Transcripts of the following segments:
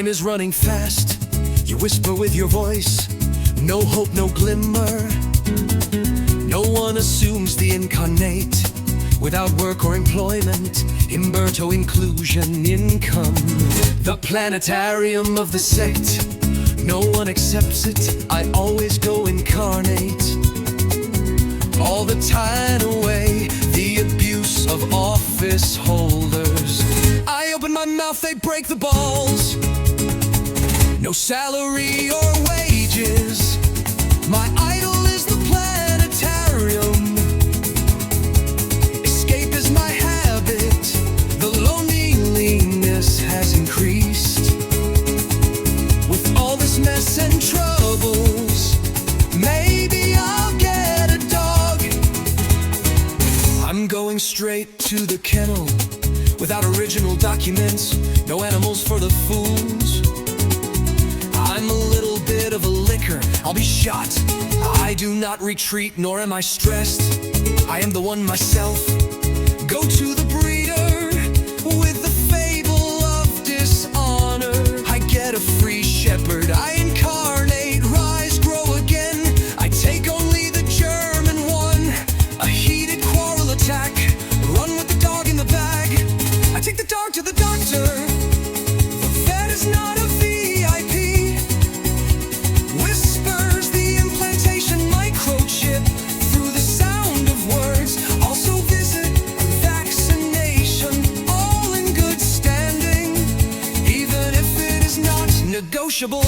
is running fast. You whisper with your voice, no hope, no glimmer. No one assumes the incarnate without work or employment. Umberto, inclusion, income. The planetarium of the sect, no one accepts it. I always go incarnate. All the time away, the abuse of office holders. I open my mouth, they break the balls. No salary or wages. My idol is the planetarium. Escape is my habit. The loneliness has increased. With all this mess and troubles, maybe I'll get a dog. I'm going straight to the kennel without original documents. No animals for the fools. I'm a little bit of a licker, I'll be shot. I do not retreat, nor am I stressed. I am the one myself. Go to the breeder with the fable of dishonor. I get a free shepherd, I incarnate, rise, grow again. I take only the German one. A heated quarrel attack, run with the dog in the bag. I take the dog to the doctor. The vet is not a VIP. Whispers the implantation microchip through the sound of words. Also visit vaccination, all in good standing, even if it is not negotiable.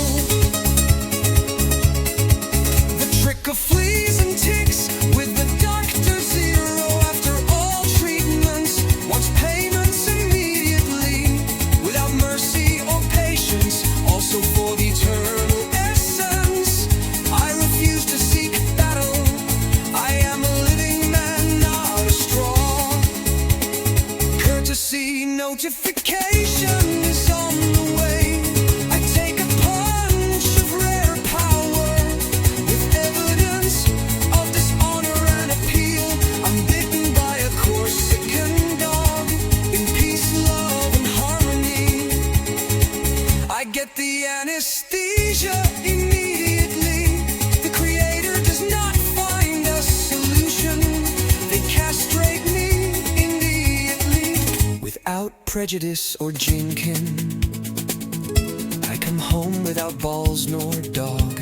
The trick of fleas and ticks with the doctor zero after all treatments. Wants payments immediately without mercy or patience. Also for the eternal essence, I refuse to seek battle. I am a living man, not a straw. Courtesy notification is on the way. I take a punch of rare power with evidence of dishonor and appeal. I'm bitten by a Corsican dog in peace, love, and harmony. I get the anesthesia immediately. The creator does not find a solution. They castrate me immediately without prejudice or jinkin. I come home without balls nor dog.